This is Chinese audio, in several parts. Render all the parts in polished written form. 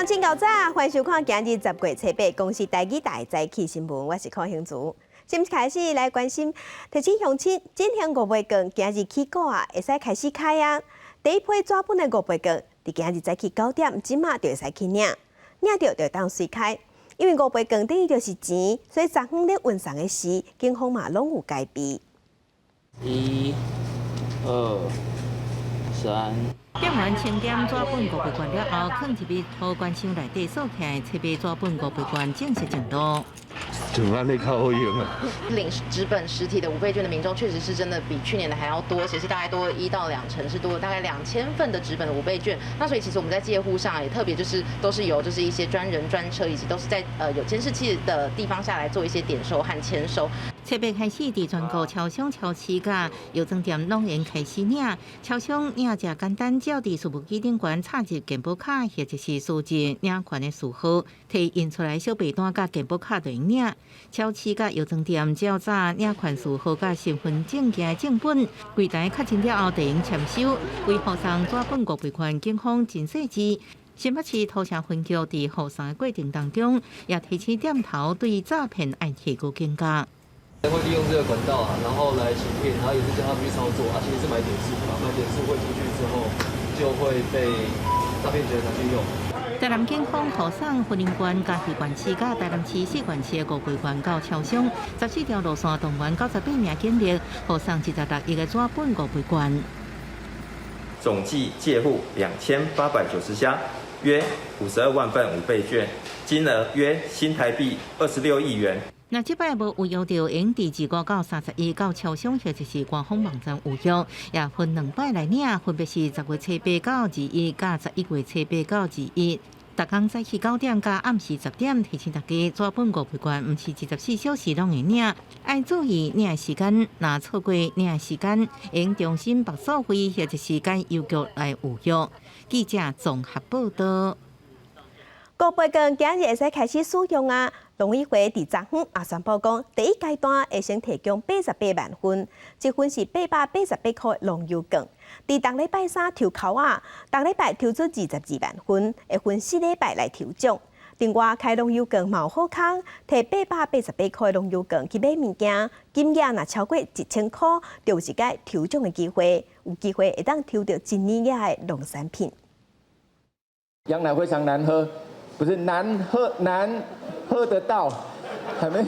前到早，欢迎收看今日10月7日公司台语大早起新闻，我是邝兴竹。今开始来关心，提醒乡亲，今天5月光今日起股啊，会使开始开啊。第一批抓本的5月光，伫今日早起9点，即马就会使去领着就当随开。因为5月光等于就是钱，所以昨昏咧运送的时，警方嘛拢有戒备。1、2、3。点完清点抓本5月罐了后，放入去保管箱内底锁起来，设备抓本5月罐正式进度。就安尼较好用啊！领纸本实体的5倍券的民众，确实是真的比去年的还要多，而且是大概多1到2成，是多了大概2000份的纸本的5倍券。那所以其实我们在借户上也特别都是由一些专人专车，以及都是在有监视器的地方下来做一些点收和签收。设备开始伫全国超商、超市甲药妆店拢会开始领，超商领者简单，只要伫数目机顶悬插入健保卡或者是数字领款的序号，摕印出来小白单甲健保卡就用领。超市甲药妆店只要早领款序号甲身份证件正本，柜台确认了后就用签收。为护送抓本5倍券，警方真细致。新北市土城分局伫护送的过程当中，也提醒点头对诈骗爱提高警觉。会利用这个管道然后来行骗，然后也是叫他们去操作其实是买点数嘛，买点数汇出去之后，就会被诈骗集团去用。台南警方护送云林县嘉义县市甲台南市4县市的5倍券到超商，14条路线动员98名警力，护送116亿个抓本5倍券。总计借户2890箱，约52万份5倍券，金额约新台币26亿元。那即摆无有要求用伫2个到30亿到超商或者是官方网站有约，也分2摆来领，分别是10月7日到21甲11月7日到21。逐工早起9点到暗时10点，提醒大家抓本5倍券，毋是24小时拢会领，爱注意领的时间，若错过领的时间，应重新拨收费或者是间邮局来预约。记者综合报道。5倍券今日会使开始使用啊！农委会伫昨昏也宣布讲，第一阶段会先提供88万份，一份是888块农油券。伫当礼拜3抽考当礼拜抽出22万份，会分4礼拜来抽奖。另外，开农油券嘛有好康，摕888块农油券去买物件，金额若超过1000块，就有一个抽奖的机会，有机会会当抽到1年的农产品。羊奶非常难喝。不是难喝得到，还没。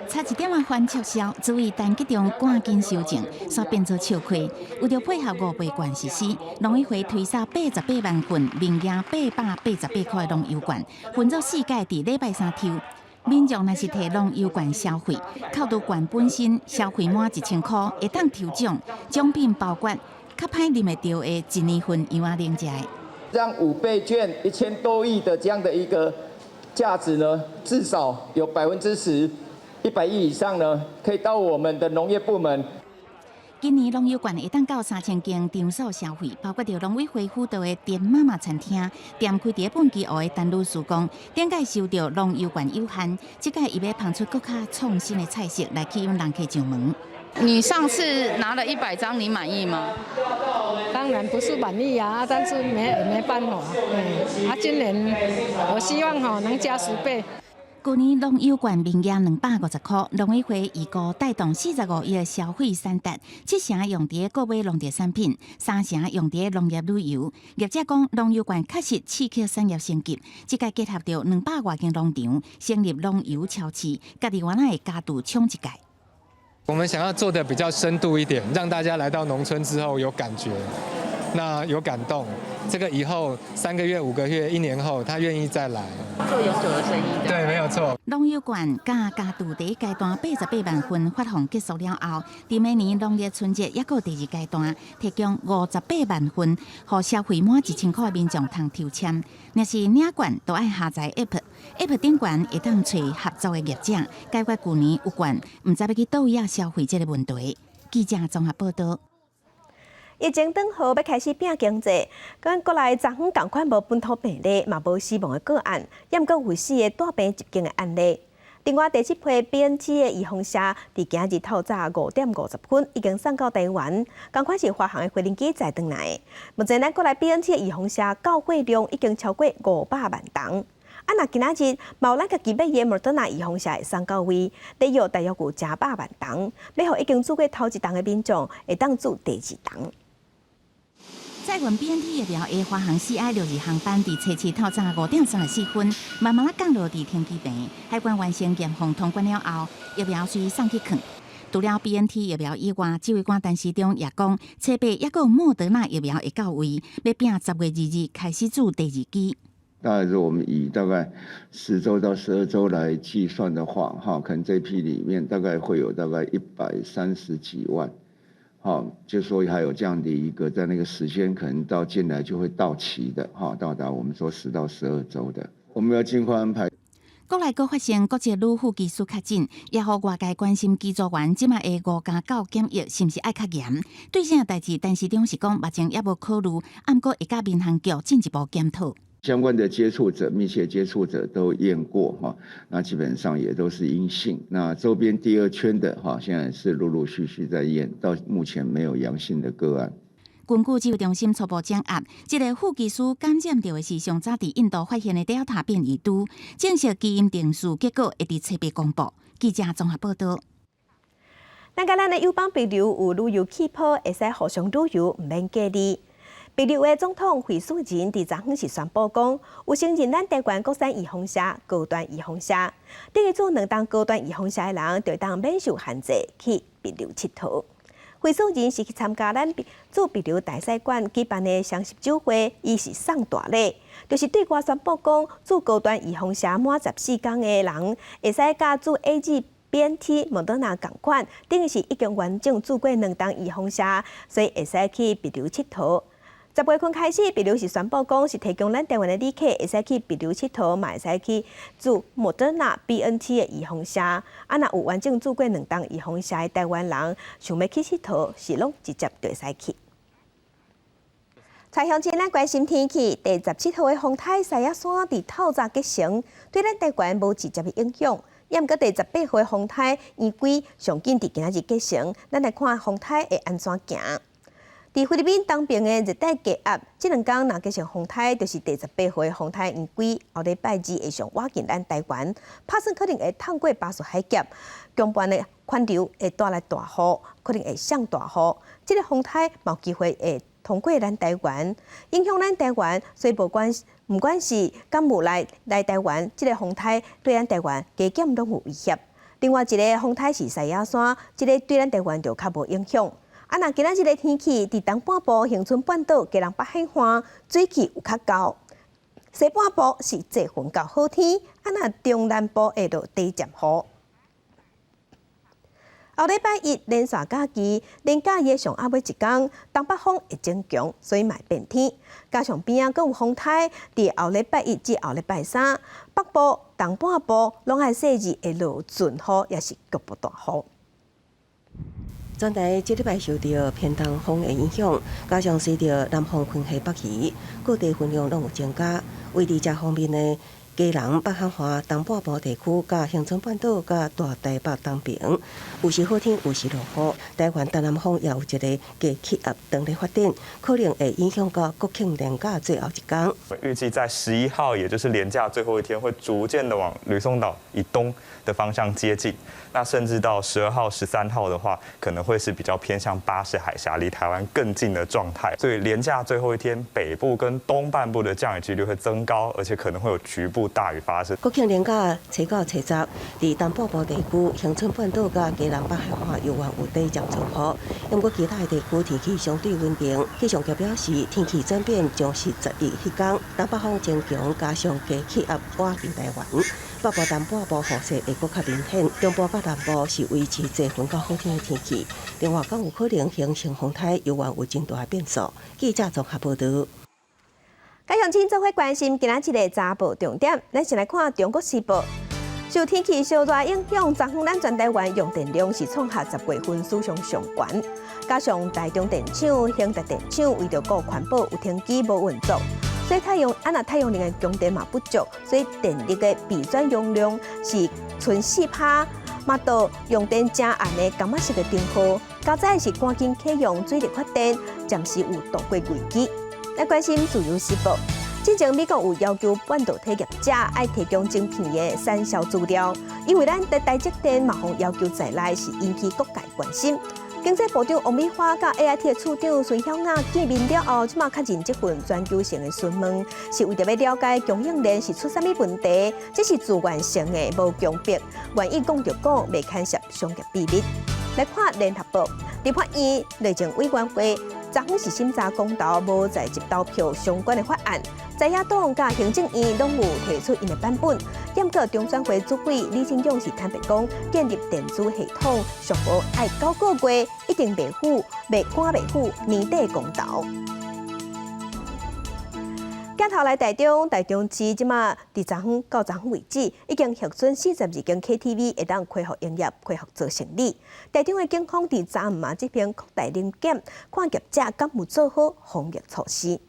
差一点反促销，注意单集中赶紧收证，煞变做笑亏。为着配合5倍券实施，农委会推售88万份，名额888块农油券，分作4届，伫礼拜3抽。民众若是摕农油券消费，扣除券本身消费满1000块，会当抽奖，奖品包括较歹啉会到的1年份羊仔奶食的。让5倍券1000多亿的这样的一个价值呢，至少有10%，100亿以上呢，可以到我们的农业部门。今年农油券会当到3000间场所消费，包括着农委会辅导的店妈妈餐厅、店开伫本期湖的丹露叔公，顶届收到农油券有限，这届伊要捧出更较创新的菜式来吸引人客上门。你上次拿了100张，你满意吗？当然不是满意啊，但是没办法。今年我希望能加10倍。去年农油券名额250块，农委会预估带动45亿的消费3达，7成用伫购买农业产品，3成用伫农业旅游。业者讲，农油券确实刺激产业升级，即个结合着200多间农场，成立农油超市，家己原来的家度冲一届。我们想要做的比较深度一点，让大家来到农村之后有感觉，那有感动，这个以后3个月、5个月、1年后，他愿意再来做永久的生意。对，没有错。农油券甲家度第一阶段88万份发放结束了后，伫明年农历春节也有第2阶段，提供58万份，互消费满1000块民众通抽签。若是领券，都爱下载 App 顶悬会当找合作的业者，解决去年有券唔知要去倒位消费这个问题。记者综合报道。疫情转好，要开始拼经济。咱国内昨昏同款无本土病例，嘛无死亡的个案，也毋过有4个大病入境的案例。另外，第7批 BNT 的预防车，伫今日透早5点50分已经送到台湾，赶快是华航的飞行机载回来。目前咱国内 BNT 的预防车购货量已经超过500万吨。若今仔日毛咱家己买的莫德纳预防车会送到位，大约有100万吨，要互已经做过头1吨的民众会当做第2吨。载运 BNT 疫苗的华航 CI62航班，伫初7透早5点34分，慢慢降落伫天基坪。海关完成验封通关了后，疫苗随送去囥。除了 BNT 疫苗以外，指挥官陈时中也讲，初8还有莫德纳疫苗会到位，要拼10月2日开始做第2剂。大概是我们以大概10周到12周来计算的话，可能这批里面大概会有大概130几万。就说还有这样的一个，在那个时间可能到进来就会到期的，到达我们说10到12周的，我们要尽快安排。国内阁发生国际女副技术确诊，也互外界关心机组员即卖的5+9检疫是毋是爱较严？对这代志，陈时中是讲目前也无考虑，暗过会甲民航局进一步检讨。相关的接触者、密切接触者都验过那基本上也都是阴性。那周边第2圈的现在是陆陆续续在验，到目前没有阳性的个案。根据指挥中心初步掌握，这个副技师感染到的是上早伫印度发现的 Delta 变异株，正式基因定序结果会伫初8公布。记者综合报道。咱的友邦朋友有旅游气泡，会使互相旅游，唔免隔离。秘鲁的总统惠斯仁伫昨昏是宣布讲，有承认咱台湾国产预防车、高端预防车，等于做2档高端预防车的人，就当免受限制去秘鲁佚佗。惠斯仁是去参加咱驻秘鲁大使馆举办的双十酒会，伊是送大礼，就是对外宣布讲，做高端预防车满14天的人，会使甲做 AZ、BNT、莫德纳同款，等于是已经完整做过2档预防车，所以会使去秘鲁佚佗。10月份开始，秘鲁是宣布讲是提供咱台湾的旅客会使去秘鲁佚佗，嘛会使去做莫德纳 BNT 的预防车。若有完整做过2档预防车的台湾人，想要去佚佗，是拢直接就会使去。采向前，咱关心天气。第17号的风台西亚山伫透早结成，对咱台湾无直接的影响。也毋过第18号的风台预计上紧伫今仔日结成，咱来看风台会安怎行。伫菲律宾东边的热带低压，这2天若结成风台，就是第18号的风台预计后礼拜2会上挖进咱台湾，拍算可能会通过巴士海峡，强半的款流会带来大雨，可能会上大雨。这个风台有机会会通过咱台湾，影响咱台湾，所以不管是敢有来台湾，这个风台对咱台湾加减拢有威胁。另外一个风台是西亚山，这个对咱台湾就较无影响。若今仔日的天气，伫东半部恒春半岛、基隆北海岸水气有较高，西半部是多云到好天，若中南部会落低渐雨。后礼拜1连续假期，连假日上暗尾1天，东北风会增强，所以卖变天。加上边仔阁有风台，伫后礼拜1至后礼拜3，北部、东半部拢爱细日会落阵雨，也是局部大雨。全台这礼拜受到偏东风的影响，加上随着南方偏西北移，各地云量拢有增加。位伫这方面呢，基隆、北海岸、东半部地区、甲恒春半岛、甲大台北东平，有时好天，有时落雨。台湾东南风也有一个低气压正在发展，可能会影响到国庆连假最后1天。预计在11号，也就是连假最后一天，会逐渐的往吕宋岛以东的方向接近。那甚至到12号、13号的话，可能会是比较偏向巴士海峡，离台湾更近的状态。所以连假最后一天，北部跟东半部的降雨几率会增高，而且可能会有局部大雨发生。国庆连假初9、初10，伫东半部地区、恒春半岛甲基隆北海岸有望有低降阵雨。不过其他的地区天气相对稳定。气象局表示，天气转变将是10日迄天，东北风增强，加上低气压倚近台湾。北部、东半部雨势会搁较明显，中部甲南部是维持多云到好天的天气。另外，更有可能形成风台，有望有真大的变数。记者综合报道。加上请做伙关心今仔日的早报重点，咱先来看《中国时报》。受天气烧热影响，昨昏咱全台湾用电量是创下10月份史上上悬。加上台中电厂、兴达电厂为着顾环保，有停机无运作，所以太阳能的供电嘛不足，所以电力的备转用量是剩4%。嘛到用电正暗的感觉式的电耗，较早是赶紧启用水力发电，暂时有度过危机。来关心自由时报。之前美国有要求半导体业者爱提供晶片的产销资料，因为咱在台积电嘛方要求在内，是引起各界关心。经济部长王美花甲 AIT 的处长孙晓雅见面了后，即马较认这份全球性的询问，是为着要了解供应链是出啥物问题，这是自愿性的无强迫，愿意讲就讲，未干涉商业秘密。来看联合报，立法院内政委员会昨昏是审查公投无在籍投票相关的法案，在野党甲行政院拢有提出因的版本。点过中选会主委李进勇是坦白讲，建立电子系统上无爱9个月，一定袂赴年底公投。镜头来台中市即马伫昨昏到昨昏为止，已经核准42间 KTV 会当恢复营业、恢复做生意。台中的警方伫昨午这边扩大临检，看业者敢有做好防疫措施。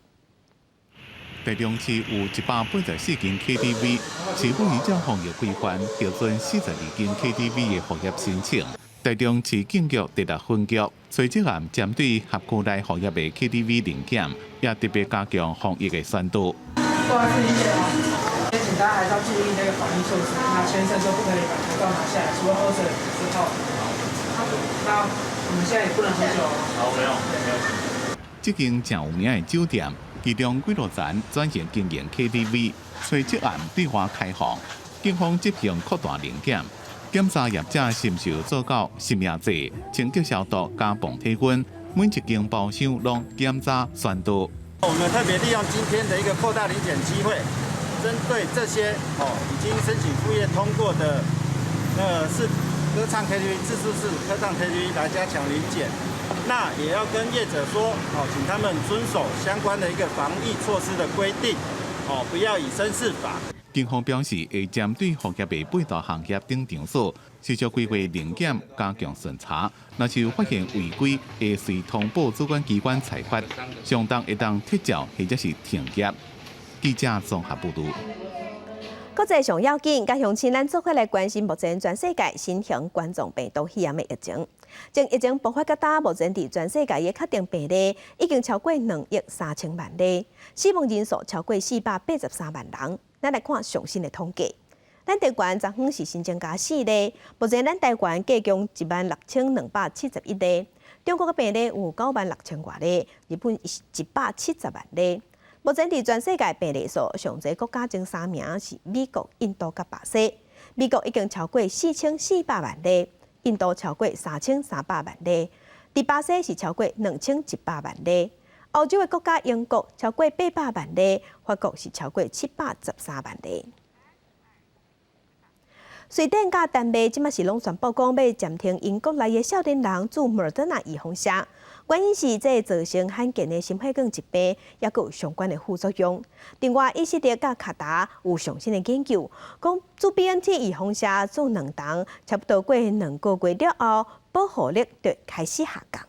台中市有184间 KTV， 市府依照防疫规范核准42间 KTV 的复业申請。台中市警局第6分局隨即暗針對轄區內復業的 KTV 臨檢，也特別加強防疫的宣導。不好意思，理解啊。請大家還是要注意那個防疫措施，那全程都不可以把口罩拿下來，除了喝水之後。那我們現在也不能喝酒。好，沒有。這間正有名的酒店，其中幾多層轉型經營 KTV， 隨即暗對外開放，警方執行擴大臨檢。檢查業者是唔是有做到實名制、清潔消毒、加防體菌，每一間包廂攏檢查宣導。我們特別利用今天的一個擴大臨檢機會，針對這些已經申請復業通過的是歌唱 KTV、自助式歌唱 KTV 來加強臨檢。那也要跟業者說，請他們遵守相關的一個防疫措施的規定，不要以身試法。警方表示，會針對復業的8大行業等場所，持續規劃臨檢，加強巡查。若是有發現違規，會隨通報主管機關裁罰，相當會當撤照或者是停業。記者綜合報道。國際上要緊，甲鄉親咱做伙來關心目前全世界新型冠狀病毒肺炎的疫情。從疫情爆發到今，目前佇全世界嘅確定病例已經超過2億3千萬例，死亡人數超過483萬人。咱來看上新的統計，咱台灣昨昏是新增加4例，目前咱台灣計共16271例，中國嘅病例有96000多例，日本是170萬例。目前伫全世界病例數上濟國家前3名是美國、印度甲巴西。美國已經超過4400萬例，印度超過3300萬例，伫巴西是超過2100萬例。歐洲嘅國家英國超過800萬例，法國是超過713萬例。瑞典甲丹麥即馬是攏宣布講要暫停英國內嘅少年人注莫德納預防針，原因是這造成罕見嘅心血管疾病，也佫有相關嘅副作用。另外，以色列甲卡達有上新嘅研究，講注 BNT 預防針做2檔，差不多過2個月了後，保護力就開始下降。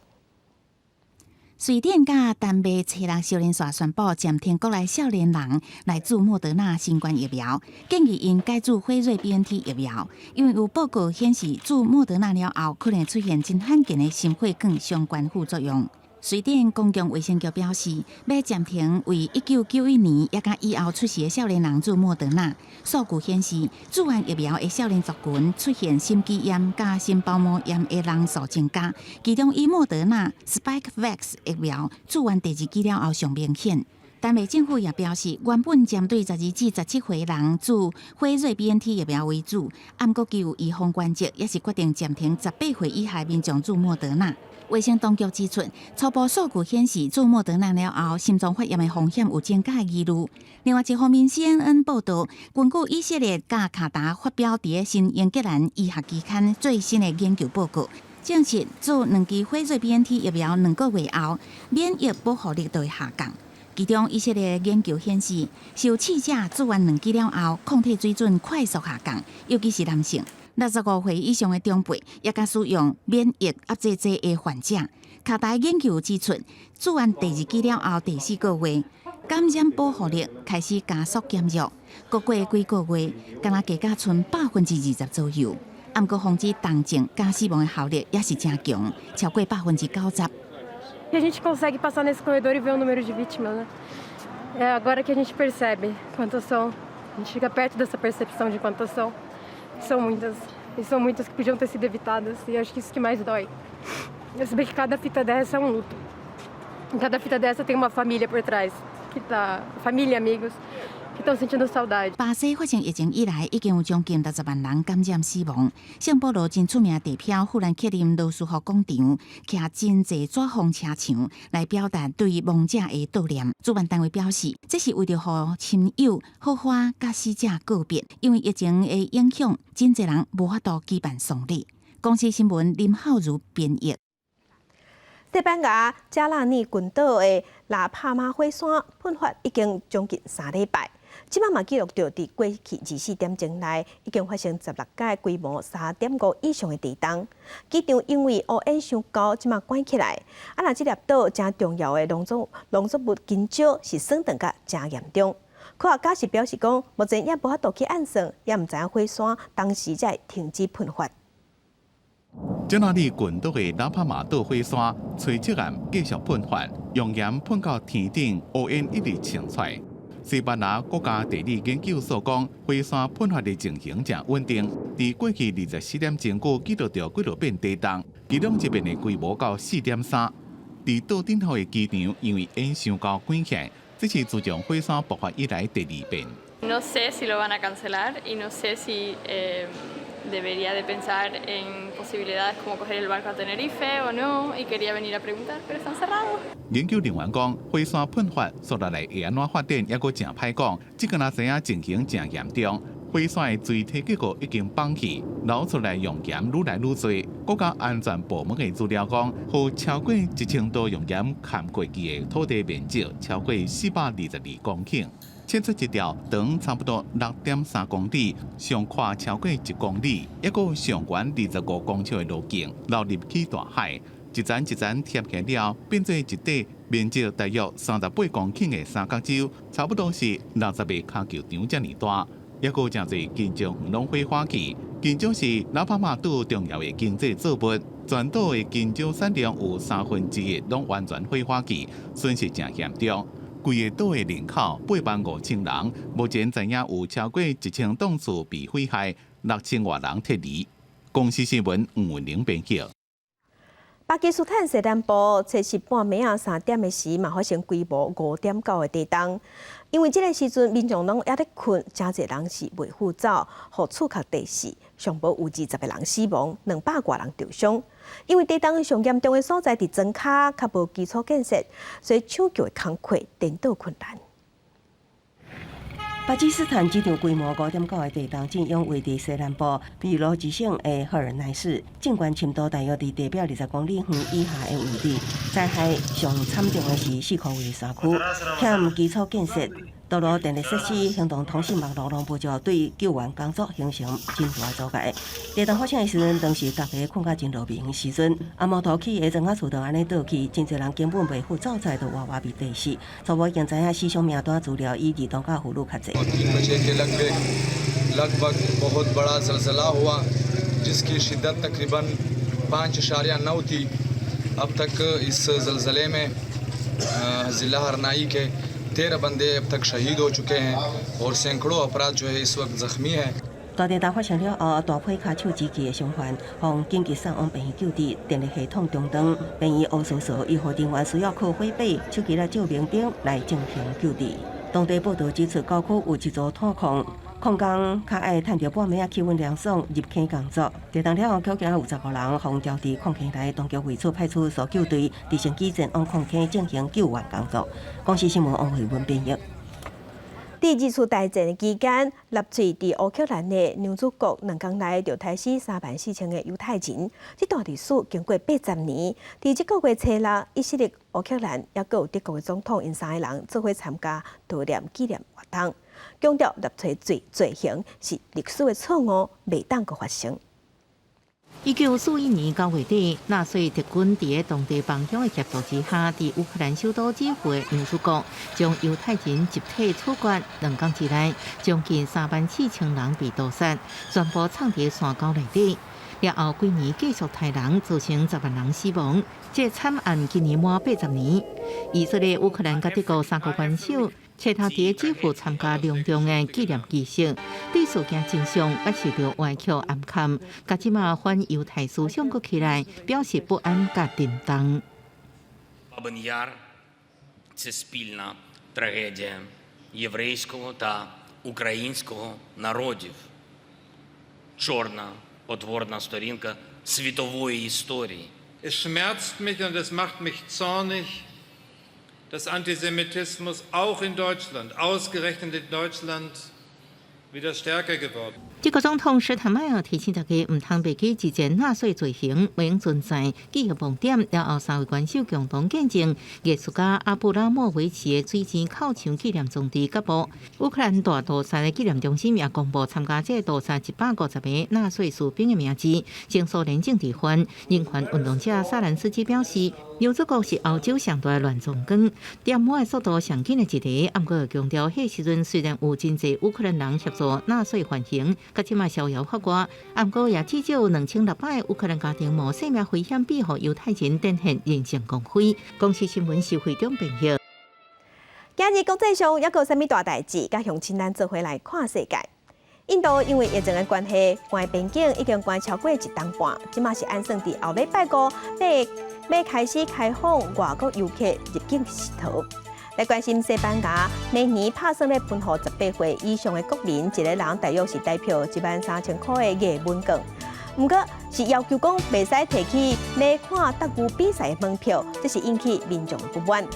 瑞典甲丹麥七人少年社宣布暫停國內少年人來注莫德納新冠疫苗，建議因改注輝瑞 BNT 疫苗，因為有報告顯示注莫德納了後可能出現真罕見的心血管相關副作用。瑞典公共衛生局表示，要暫停為1991年也甲以後出世的少年人注莫德納。數據顯示，注完疫苗的少年族群出現心肌炎甲心包膜炎的人數增加，其中以莫德納 Spikevax 疫苗注完第2劑了後上明顯。丹麥政府也表示，原本針對12至17歲人注輝瑞 BNT 疫苗為主，按國有預防原則，也是決定暫停18歲以下民眾注莫德納。衛生當局指出，初步數據顯示，注莫德納了後，心臟發炎的風險有增加的疑慮。另外一方面 ，CNN 報道，根據以色列甲卡達發表喺新英格蘭醫學期刊最新的研究報告，證實注2劑輝瑞 BNT 疫苗2個月後，免疫保護力就會下降。其中，以色列研究顯示，受試者注完2劑了後，抗體水準快速下降，尤其是男性。65歲以上的長輩，也甲使用免疫抑制劑的患者。卡達研究指出，注完第2劑了後第4個月，感染保护力开始加速减弱，过几个月，敢若加到剩20%左右。不过，防止重症加死亡的效力也是真强，超过90%。E a gente consegue passar nesse corredor e ver o número de vítimas, né? É agora que a gente percebe quantas são. A gente fica perto dessa percepção de quantas são. São muitas. E são muitas que podiam ter sido evitadas. E acho que isso que mais dói. Eu saber que cada fita dessa é um luto. Em cada fita dessa tem uma família por trás. Família e amigos que estão sentindo saudade. 巴西发生疫情以来，已经有将近60万人感染死亡。圣保罗真出名地标忽然克林罗斯福广场，徛真侪纸风车墙来表达对亡者的悼念。主办单位表示，这是为了让亲友好花甲死者告别，因为疫情的影响，真侪人无法度举办丧礼。公司新闻林浩如编译。西班牙加拉尼群岛的拉帕马火山喷发已经将近3礼拜。即摆嘛记录到，伫过去24点钟内，已经发生16届规模3.5以上的地震。机场因为乌烟伤高，即摆关起来。若即粒岛真重要的农作物减少，是损断甲真严重。科学家是表示讲，目前也无法度去暗算，也毋知影火山当时才会停止喷发。加那利群岛的拉帕马岛火山，垂直岩继续喷发，熔岩喷到天顶，乌烟一直冲出来。西班牙国家地理研究所讲，火山喷发的情形正稳定。伫过去24点钟，过记录到几多遍地震，其中一遍的规模到4.3。伫岛顶头的机场，因为烟伤高关起来，这是自从火山爆发以来第2遍。No sé si lo van a cancelar y no sé si debería de pensar en posibilidades como coger el barco a Tenerife o no y quería venir a preguntar, pero están cerrados. 研究人员讲，火山喷发所落来会安怎发展，抑阁真歹讲。即个若知影情形真严重，火山的水体结构已经放弃，流出来熔岩愈来愈多。国家安全部门的资料讲，有超过1000多熔岩嵌过去的土地面积超过422公顷。切出一条长差不多6.3公里、上宽超过1公里、一个上悬25公尺的路径流入去大海，一层一层贴起了，变做一块面积大约38公顷的三角洲，差不多是60个脚球场这么大。也有真侪金种园拢火花起，金种是拉帕马岛重要的经济作物，全岛的金种产量有1/3拢完全火花起，损失真严重。规个岛的人口85000人，目前知影有超过1000栋厝被毁害，6000多人撤离。公司新闻黄文玲编辑。巴基斯坦西南部测试半暝啊3点的时，嘛发生规模5.9的地震。因为这个时阵民众拢还咧困，真侪人是未赴走，互触及地势，上无有20个人死亡，200多人受伤。因为地震上严重的所在伫庄卡，较无基础建设，所以抢救的工作颠倒困难。巴基斯坦这场规模5.9的地震震央位伫西南部比罗吉省的赫尔奈市，震源深度大约伫地表20公里远以下的位置。灾害上惨重的是4khu位山区，欠基础建设。道路、电力设施、行动通讯网络拢无就对救援工作形成真大的阻碍。地震发生的时阵，当时大家困到真落眠的时阵，摩托起的砖仔厝就安尼倒去，真侪人根本袂赴走出来，就活活被地死。初步已经知影死伤名单资料以移动到妇女较侪。लगभग बहुत बड़ा ज़लज़ला हुआ जिसकी शिद्दत तकरीबन 5.9 थी। अब तक इस ज़लज़ले में ज़िला हरनाई के 13 बंदे अब तक शहीद हो चुके हैं और सैकड़ों अफराद जो है इस वक्त ज़ख्मी हैं। 大地震发生了后，大批卡手机器的伤患，互紧急送往病院救治，电力系统中断，病院乌索索医护人员需要靠火把、手机来照明灯来进行救治。当地报道指出，郊区有一座炭矿，矿工较爱趁着半暝气温凉爽入坑工作。地震了后，恐惊有15人互调至矿坑内，当局为出派出所救队直升机前往矿坑进行救援工作。公司新闻王慧文编译。第二次大战期间，纳粹伫乌克兰的女主角2天内就杀死34000个犹太人。这段历史经过80年，伫这个月初6，以色列、乌克兰也有德国的总统因3个人做伙参加悼念纪念活动，强调纳粹罪行是历史的错误，袂当个发生。1941年9月底，纳粹敌军伫当地帮凶的协助之下，伫乌克兰首都基辅的民主国，将犹太人集体处决。2天之内，将近34000人被屠杀，全部藏伫山沟内底。了后几年继续杀人，造成10万人死亡。这惨案今年满80年。以色列、乌克兰甲德国3国元首齐头伫基辅参加隆重的纪念仪式。对事件真相不是着歪曲暗藏，甲即马反犹太思想搁起来，表示不安甲震动。Бабин Яр – це спільна трагедія єврейського та українського народів. Чорна, потворна сторінка світової історії. Es schmerzt mich und es macht mich zornig, dass Antisemitismus auch in Deutschland, ausgerechnet in Deutschland, wieder stärker geworden. 德国总统施坦迈尔提醒大家，唔通忘记之前纳粹罪行未用存在，记忆盲点。了后3位元首共同见证艺术家阿布拉莫维奇的水晶靠墙纪念装置揭幕。乌克兰大屠杀的纪念中心也公布参加这屠杀150名纳粹士兵的名字。前苏联政治犯、人权运动者萨兰斯基表示，犹祖国是欧洲上大的乱葬岗，点火的速度上紧的一个。不过强调，迄时阵虽然有真济乌克兰人协助纳粹犯行。甲即卖逍遥法外，不过也至少有2600乌克兰家庭冒生命危险庇护犹太人展现人性光辉。公司新闻是会中评析。今日国际上还有啥物大代志？甲乡亲咱做回来看世界。印度因为疫情的关系，关边境已经关超过1年半，即马是按算伫后礼拜5要开始开放外国游客入境时头。来关心西班牙，每年拍算咧分予18岁以上的国民，一个人大约是代表13000块的额文券。不过是要求讲袂使提起来看德语比赛的门票，这是引起民众的不满。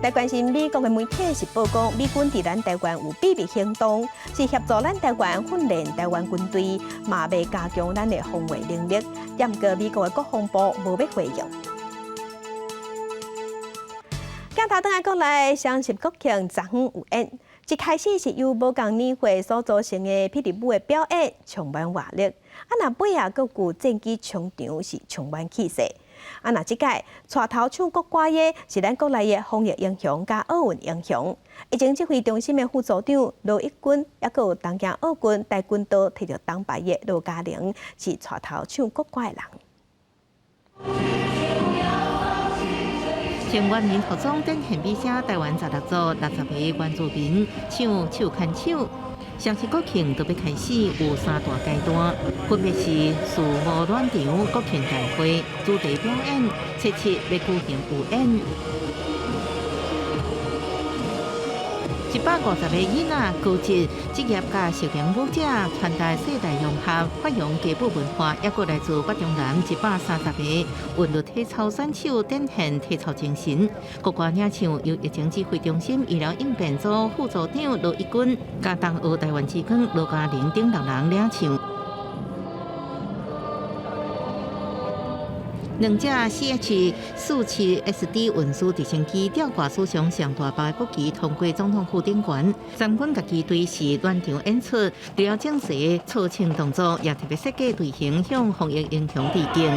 来关心美国的媒体是报讲，美军伫咱台湾有秘密行动，是协助咱台湾训练台湾军队，嘛要加强咱的防卫能力。不过美国的国防部无要回应。今头等下国内双十国庆昨昏有演，一开始是由无共年会所组成的霹雳舞的表演，充满活力。若尾啊，佫有战机冲场是充满气势。若即届带头唱国歌的是咱国内的防疫英雄加奥运英雄。以前指挥中心的副组长罗一军，也佫有东京奥运跆拳道摕到铜牌的罗嘉玲，是带头唱国歌的人。成员民服装展现比赛，台湾16组60个原住民唱手牵手。双十国庆都要开始，有3大阶段，分别是树木暖场、国庆大会、主题表演、7要举行有演。150个囡仔、高职、职业甲少年舞者，传达世代融合、发扬基本文化，也佫来自北中南130个韵律体操选手，展现体操精神。国歌领唱由疫情指挥中心医疗应变组副组长罗一军，加东澳台湾之光罗嘉玲等6人领唱。2只 CH-47SD 运输直升机吊挂史上上大包的国旗通过总统府顶悬，三军甲机队是暖场演出，除了正式的操庆动作，也特别设计队形向防疫英雄致敬。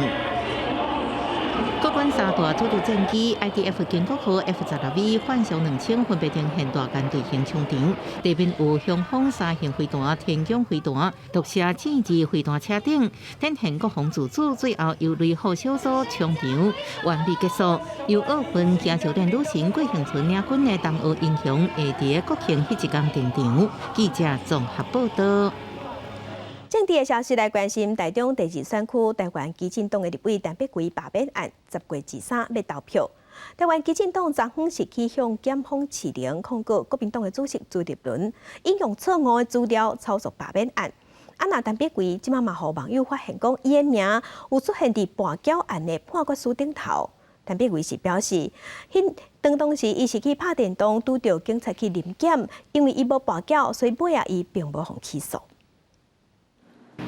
国军3大主力战机 IDF 建国号 F-16V 幻象2000分别呈现大间队形冲场，地面有雄风3型飞弹、天宫飞弹、独射战机飞弹车顶，展现国防自主。最后由雷虎小组冲场完美结束，由奥运行球队女神郭幸存领军的东澳英雄会伫国庆迄一天登场。记者综合报道。政治的消息来关心，台中第2选区台湾基进党的立委陈碧桂罢免案10月13要投票。台湾基进党昨昏是起向检方启灵控告国民党的主席朱立伦引用错误的资料操作罢免案。那陈碧桂即马嘛，互网友发现讲伊的名有出现伫跋筊案的判决书顶头。陈碧桂是表示，当时伊是去拍电动，拄到警察去临检，因为伊无跋筊，所以尾啊伊并无互起诉。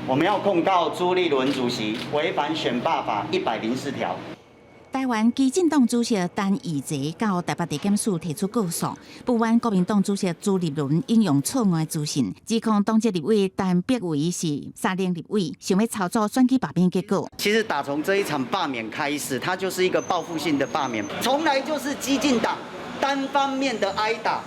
我们要控告朱立伦主席违反选罢法104条。台湾基进党主席陈义捷到台北地检署提出告诉，不满国民党主席朱立伦引用错误资讯，指控党籍立委陈柏惟是三联立委，想要操作选举罢免结果。其实打从这一场罢免开始，它就是一个报复性的罢免，从来就是激进党单方面的挨打。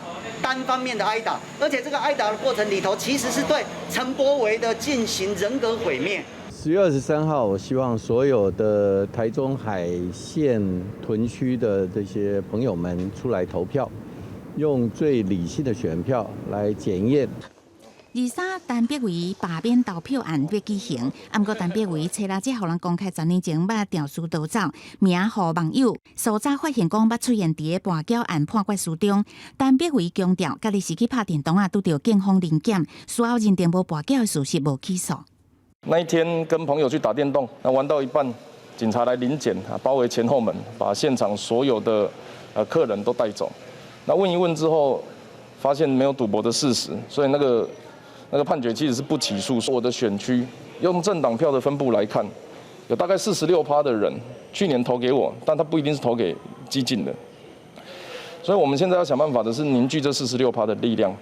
而且这个挨打的过程里头，其实是对陈柏惟的进行人格毁灭。10月23号，我希望所有的台中海线屯区的这些朋友们出来投票，用最理性的选票来检验。23陈柏惟罢免投票案要举行，不过陈柏惟找垃圾，互人公开10年前捌调书逃走，名予网友所早发现讲捌出现伫个跋筊案判决书中。陈柏惟强调，家己是去拍电动啊，拄到警方临检，事后认定无跋筊的事实，无起诉。那一天跟朋友去打电动，那玩到一半，警察来临检啊，包围前后门，把现场所有的客人都带走。那问一问之后，发现没有赌博的事实，所以那个判决其实是不起诉。我的选区用政党票的分布来看，有大概46%的人去年投给我，但他不一定是投给激进的。所以我们现在要想办法的是凝聚这46%的力量，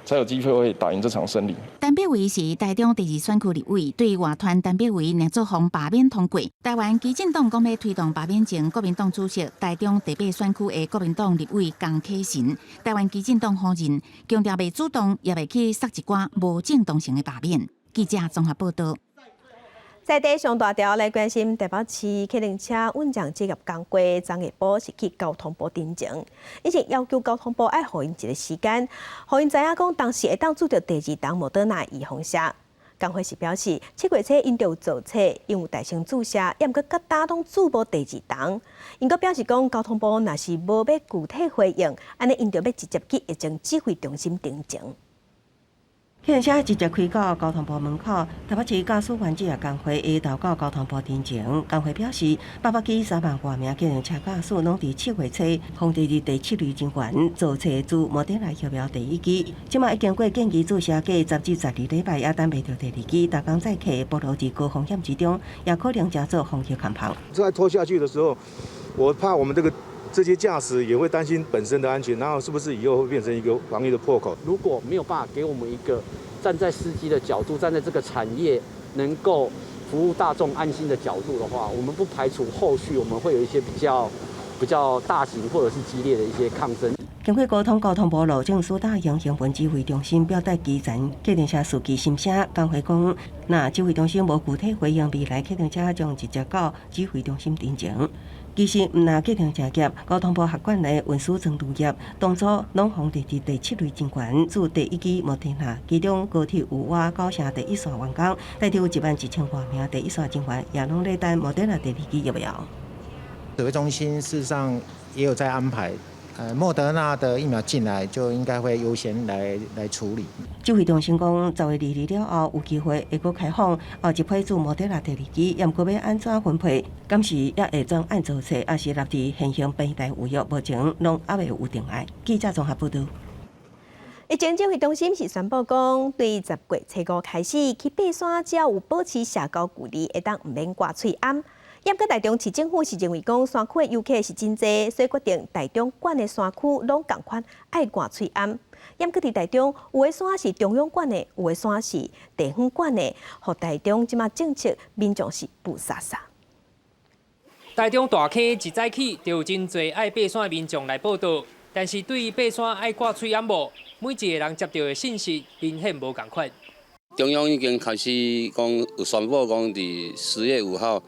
才有机会打赢这场胜利。陈柏惟是台中第2选区立委，对外传陈柏惟两组方罢免通过。台湾基进党讲要推动罢免前国民党主席台中第8选区的国民党立委江启臣。台湾基进党否认，强调未主动也未去塞一寡无正当性的罢免。记者综合报道。在地上大条来关心台北市客运车运将职业工会昨下晡是去交通部陈情，以前要求交通部爱予因一个时间，予因知影讲当时会当注着第2档莫德纳预防射。工会是表示，7月初因着有造册，因有大声注射，也毋过甲打拢注无第2档。因阁表示讲，交通部若是无要具体回应，安尼因着要直接去疫情指挥中心陈情。客运车直接开到交通部门口，台北市驾驶员职业工会下投到交通部陈情。工会表示，800几3万多名客运车驾驶拢伫7月初，防第2、第7类人员造册自莫德纳疫苗第1剂，即马已经过建议注射过10至12礼拜，也等未到第2剂，逐工载客暴露伫高风险之中，也可能加做防疫感冒。再拖下去的时候，我怕我们这些驾驶也会担心本身的安全，然后是不是以后会变成一个防疫的破口？如果没有办法给我们一个站在司机的角度，站在这个产业能够服务大众安心的角度的话，我们不排除后续我们会有一些比较大型或者是激烈的一些抗争。经过沟通，交通部路政署大型行政指挥中心表达基层客运车司机心声，工会讲，若指挥中心无具体回应，未来客运车将直接到指挥中心陈情。其实，毋但客运车业，交通部辖管内运输装路业，当初拢防第2、第7类人员自第1剂莫德纳，其中高铁有我高城第1线员工，带头11000多名第1线人员，也拢在等莫德纳第2剂疫苗。指挥中心事实上也有在安排。莫德纳的疫苗进来，就应该会优先来处理。指挥中心讲，10月22日了后有机会会阁开放后一批自莫德纳第2剂，也毋过要安怎分配？敢是也会将按造册，还是立伫现行平台有约？目前拢还未有定案。记者综合报道。疫情指挥中心是宣布讲，对10月初5开始，去爬山只要有保持社交距离，会当毋免挂喙罨。也不过台中市政府是认为讲山区的游客是真侪，所以决定台中管的山区拢同款爱挂喙罨。也不过伫台中有的山是中央管的，有的山是地方管的，互台中即马政策民众是不傻傻。台中大溪一早起就有真侪爱爬山的民众来报道，但是对于爬山爱挂喙罨无，每一个人接到的信息明显无共款。中央已经开始讲有宣布讲，伫10月5号。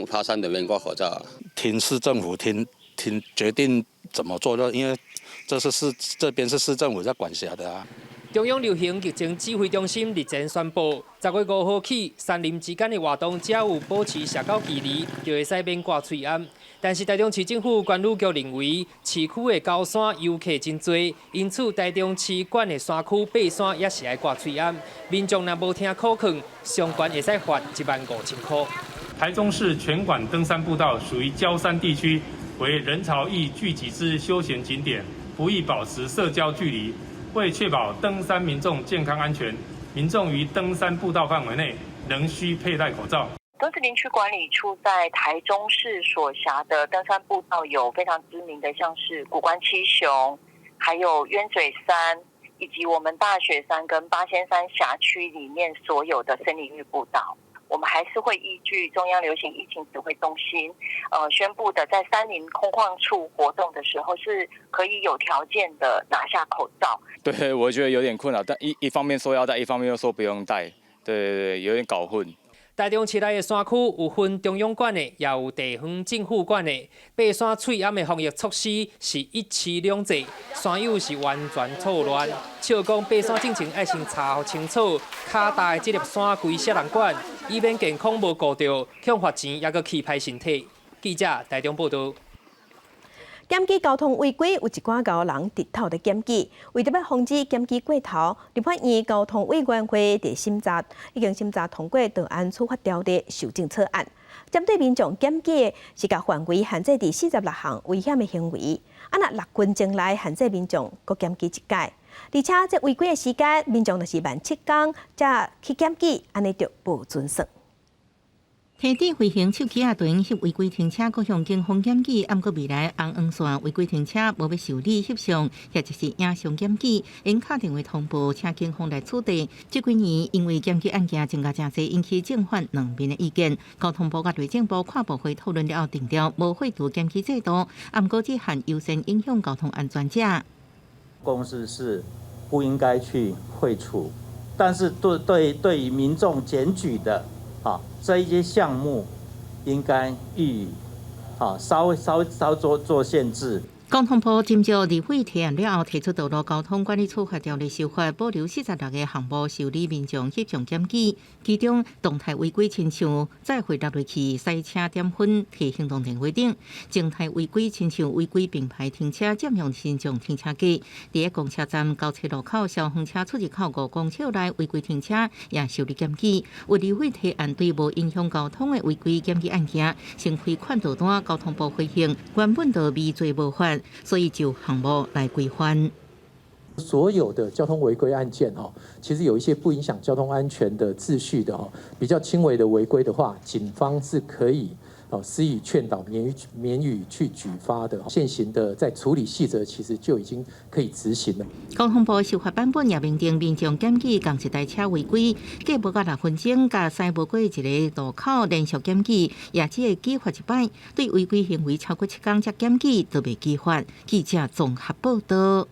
爬山的免挂口罩，听市政府听决定怎么做，因为这边是市政府在管辖的啊。中央流行疫情指挥中心日前宣布，10月5号起，山林之间的活动只要有保持社交距离，就会使免挂喙罨。但是台中市政府管理局认为，市区的高山游客真多，因此台中市管的山区爬山也是爱挂喙罨。民众若无听可劝，相关会使罚15000块。台中市全馆登山步道属于郊山地区，为人潮易聚集之休闲景点，不宜保持社交距离。为确保登山民众健康安全，民众于登山步道范围内仍需佩戴口罩。敦慈林区管理处在台中市所辖的登山步道有非常知名的，像是谷关七雄，还有鸢嘴山，以及我们大雪山跟八仙山辖区里面所有的森林域步道。我们还是会依据中央流行疫情指挥中心宣布的，在山林空旷处活动的时候是可以有条件的拿下口罩。对，我觉得有点困扰，但一方面说要戴，一方面又说不用戴，对，有点搞混。台中市内的山区有分中央管的，也有地方政府管的。爬山翠暗的防疫措施是一市两制，山友是完全错乱。笑讲爬山进前要先查好清楚，脚踏的这粒山规摄人管，以免健康无顾到，向罚钱也搁气歹身体。记者台中报道。检举交通违规，有一寡高人直头的检举，为着要防止检举过头，立法院交通委员会伫审查已经审查通过道安处罚条例修正草案，针对民众检举的是甲范围限制伫46项危险的行为，若6分钟内限制民众，搁检举1届，而且这违规的时间，民众若是慢7天才去检举，安尼就无准算。提点飞行手机段翕违规停车，各向警方检举，按过未来红黄线违规停车无要受理翕相，或者是影像检举，应打电话通报，请警方来处理。这几年因为检举案件增加真济，引起正反两面的意见。交通部甲内政部跨部会讨论了后，定调无废除检举制度，按过这项优先影响交通安全者。公司是不应该去废除，但是对于民众检举的。这一些项目应该予以稍微做限制。交通部针对立法提案了后，提出道路交通管理处罚条例修法，保留46个项目受理民众翕相检举，其中动态违规亲像再回落落去塞车点分、提行动电话等；静态违规亲像违规并排停车、占用民众停车格。伫个公车站、交车路口、消防车出入口5公尺内违规停车也受理检举。有立法提案对无影响交通的违规检举案件，先开款导单，交通部回应原本就未罪无罚。所以就项目来规范。所有的交通违规案件其实有一些不影响交通安全的秩序的比较轻微的违规的话，警方是可以施以劝导、免予去举发的。现行的在处理细则其实就已经可以执行了。交通部修法版本也明定，民众检举共一台车违规，过无到6分钟，甲驶无过一个路口连续检举，也只会记罚1摆。对违规行为超过7天才检举，就未记罚。记者综合报道。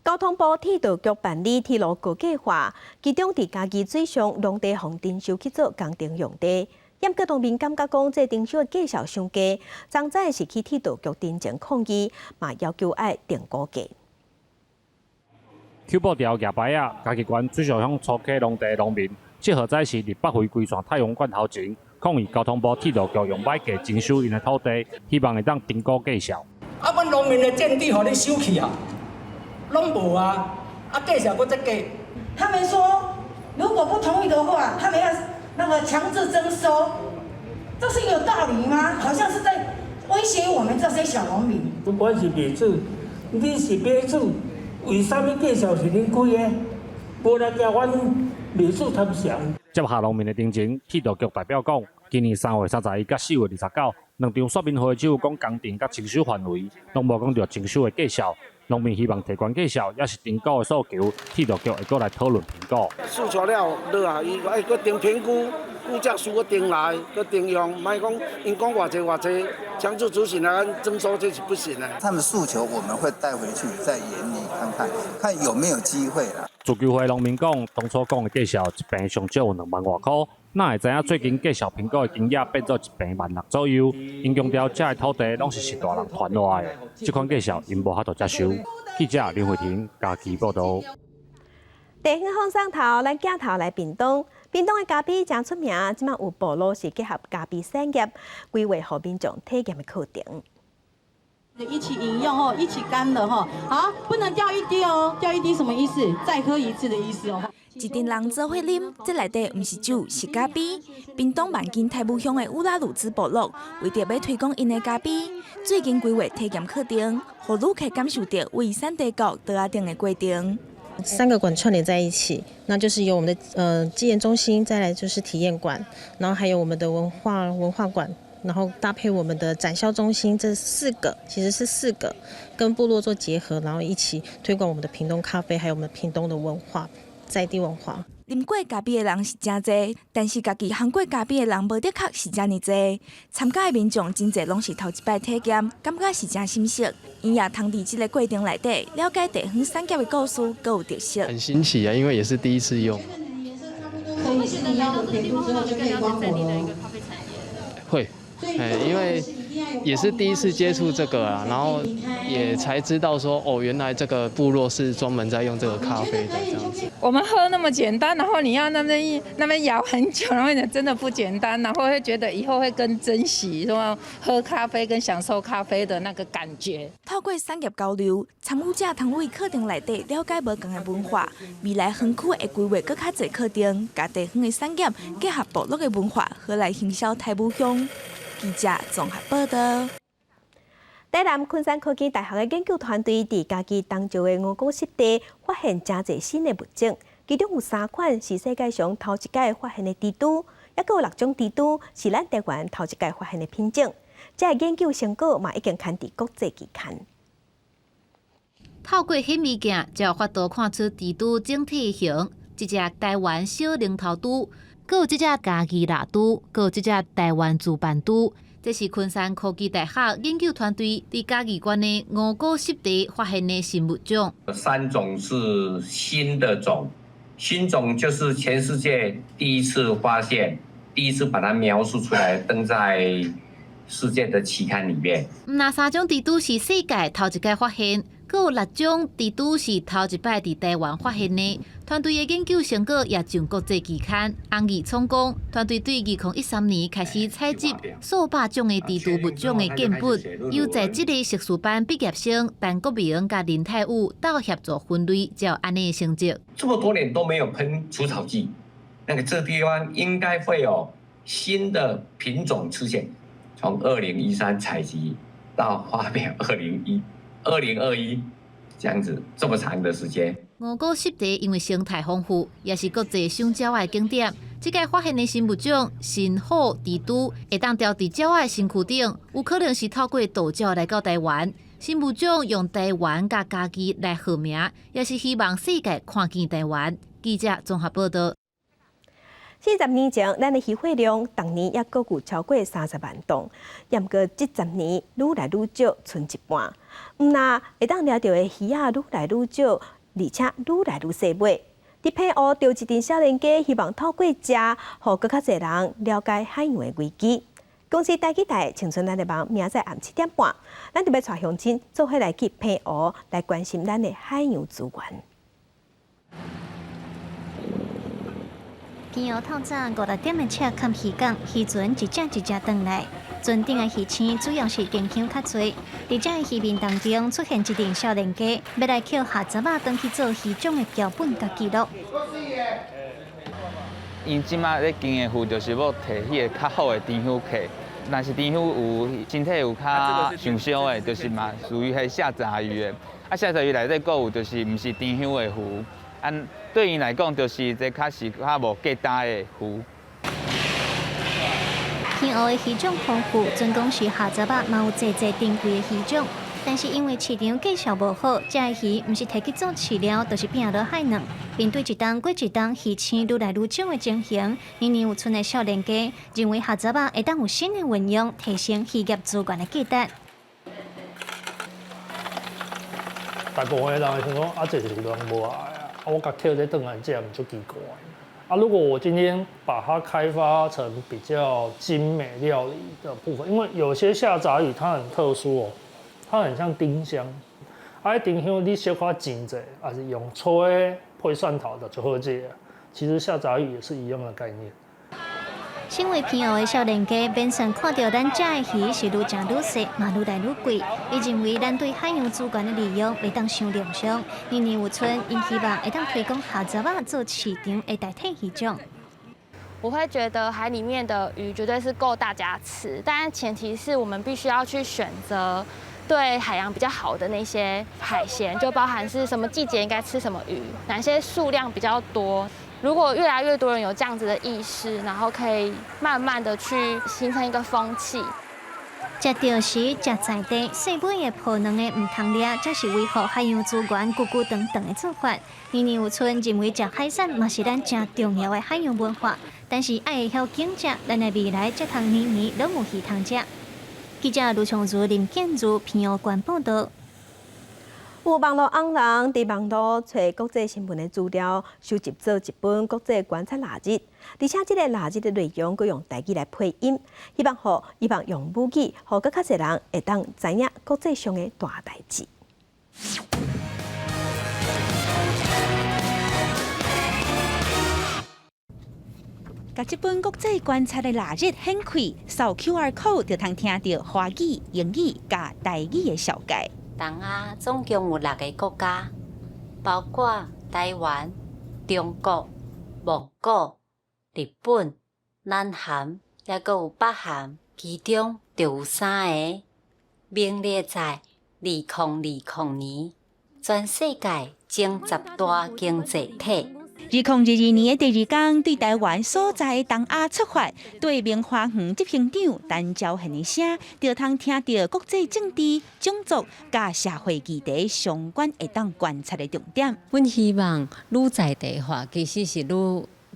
交通部铁道局办理铁路高架化，其中伫家己水上农地红征收去做工程用地。严格农民感觉讲，这征收的价小伤低，昨早是去铁道局တင်前抗议，嘛要求爱定高价。抽报条叶牌啊，家己县水上乡初溪农地农民，这何在是伫北回归线太阳馆头前抗议交通部铁道局用歹价征收因的土地，希望会当定高价小。啊，阮农民的建地，互你收去啊，拢无啊，价小搁再价。他们说，如果不同意的话，他们要。那个强制征收，这是有道理吗？好像是在威胁我们这些小农民。不管是卖主，你是买主，为什么介绍是恁开的？无来叫阮卖主贪偿。接下农民的定情，铁道局代表讲，今年3月31甲4月29，两场说明会只有讲工程甲征收范围，拢无讲到征收的价小。农民希望提悬价小，也是定高的诉求，铁道局会过来讨论评估。诉求了落啊，伊爱搁定评估，估价书搁定来，搁定用，莫讲因讲偌济，强制执行啊，征收这是不行的。他们诉求我们会带回去再研拟看有没有机会啦。自救会农民讲，当初讲的价小一坪上少有2万外块，哪会知影最近价小评估的金额变做一坪16000左右？因强调这土地拢是大人传来的，这款价小因无法度接受。记者林慧婷家己报道。地方放送头，咱镜头来屏东。屏东的咖啡真出名，即马有部落是结合咖啡产业，规划互民众体验的课程。一起饮用哦，一起干了哈。好，不能掉一滴哦，掉一滴什么意思？再喝一次的意思哦。一群人做伙啉，这内底唔是酒，是咖啡。屏东万金太武乡的乌拉鲁兹部落，为着要推广因的咖啡，最近规划体验课程，让旅客感受到为产地国倒仔订的过程。3个馆串联在一起，那就是有我们的技研中心，再来就是体验馆，然后还有我们的文化馆，然后搭配我们的展销中心，这其实是4个跟部落做结合，然后一起推广我们的屏东咖啡，还有我们屏东的文化，在地文化。啉过咖啡的人是真多，但是家己烘过咖啡的人无的确是真尼多。参加的民众真侪拢是头一摆体验，感觉是真新鲜。因也通伫这个过程内底了解地方产业的故事，佮有特色。很新奇啊，因为也是第一次用。所以你要铁路之后就可以光火了。会，因为也是第一次接触这个啊，然后也才知道说哦，原来这个部落是专门在用这个咖啡的这样子。我们喝那么简单，然后你要那边摇很久，然后真的不简单，然后会觉得以后会更珍惜说喝咖啡跟享受咖啡的那个感觉。透过产业交流，参与者通为课程内底了解无同的文化，未来园区会规划更较侪课程，甲地方的产业结合部落的文化，好来行销台武乡。记者综合报道。台南昆山科技大学的研究团队伫家己东石的鹅膏湿地发现真侪新的物种，其中有3款是世界上头一届发现的蜘蛛，也有6种蜘蛛是咱台湾头一届发现的品种。这研究成果嘛已经刊伫国际期刊。透过显微镜，才有法度看出蜘蛛整体形。这只台湾小零头蛛，佮有这只家己蜡蛛，佮有这只台湾自办蛛。这是昆山科技大学研究团队伫嘉义县的鹅膏湿地发现的新物种。3种是新的种，新种就是全世界第一次发现，第一次把它描述出来，登在世界的期刊里面。那3种蜘蛛是世界头一届发现，佮有6种蜘蛛是头一摆伫台湾发现的。团队的研究成果也上国际期刊。洪义聪讲，团队对2013年开始采集数百种的蜘蛛物种的建本，由在职的硕士班毕业生陈国明甲林泰武斗协助分类，才有安尼的成绩。这么多年都没有喷除草剂，那个这地方应该会有新的品种出现。从2013采集到发表2021这样子这么长的时间。鹅膏湿地因为生态丰富，也是国际赏鸟的景点。这届发现的新物种新虎蜘蛛，会当吊伫鸟的身躯顶，有可能是透过盗鸟来到台湾。新物种用台湾甲家己来号名，也是希望世界看见台湾。记者综合报道。40年前，咱的鱼货量当年也阁有超过30万吨，也毋过这10年愈来愈少，剩一半。那会当掠到的鱼仔愈来愈少，而且愈来愈细尾。伫澎湖钓一阵少年家，希望透过这，互更较侪人了解海洋的危机。公司台记台青春咱的网，明仔暗7点半，咱就要带乡亲做伙来去澎湖，来关心咱的海洋资源。澎湖透早5-6点的车看鱼港，鱼船一只一只登来。船顶的鱼青主要是健康较侪，伫这的鱼面当中出现一阵少年家，要来捡下杂仔登去做鱼种的标本甲记录。因即马咧经的鱼，就是要摕迄个较好的甜鱼客。若是甜鱼有身体有较上烧的，就是嘛属于迄下杂鱼的。啊，下杂鱼内底佫有就是毋是甜香的鱼，对因来讲就是这较是较无价值的鱼。澎湖的鱼种丰富，专讲是下杂仔嘛有济珍贵的鱼种，但是因为市场介绍无好，这鱼毋是摕去做饲料，就是变落海洋。面对一冬过一冬鱼青愈来愈少的情形，年年有村的少年家认为下杂仔会当有新的运用，提升渔业资源的价值。大部分的人会想讲，这就是人无爱啊，我甲捡这转来这毋就奇怪。如果我今天把它开发成比较精美料理的部分，因为有些下杂鱼它很特殊哦，它很像丁香，丁香你小可煎者，还是用吹配蒜头的就好食。其实下杂鱼也是一样的概念。身为澎湖的少年家，变成看到咱这的鱼是愈食愈细，嘛愈来愈贵。伊认为咱对海洋资源的利用袂当伤量伤，年年有春，因希望会当推广下杂仔做市场，会代替鱼种。我会觉得海里面的鱼绝对是够大家吃，但前提是我们必须要去选择对海洋比较好的那些海鲜，就包含是什么季节应该吃什么鱼，哪些数量比较多。如果越来越多人有这样子的意识，然后可以慢慢的去形成一个风气。食钓时食在地，细尾的泡卵的唔通掠，这是维护海洋资源、咕咕等等的做法。年年有村认为食海产嘛是咱正重要的海洋文化，但是爱会晓景食，咱的未来才通年年拢有鱼通食。记者卢昌如、林建如、平遥县报道。有网络红人伫网络找国际新闻的资料，收集做一本国际观察杂志，而且这个杂志的内容佫用台语来配音，希望用母语，互更较侪人会当知影国际上的大代志。甲这本国际观察的杂志掀开，扫 QR code 就通听到华语、英语甲台语的小解。东亚总共有6个国家，包括台湾、中国、蒙古、日本、南韩，也阁有北韩，其中就有3个名列在2020年全世界前10大经济体。2022年的第2天，对台湾所在的东亚出发，对明华园执行长陈昭宪的声，就通听到国际政治、种族、甲社会议题相关会当观察的重点。阮希望愈在地化，其实是愈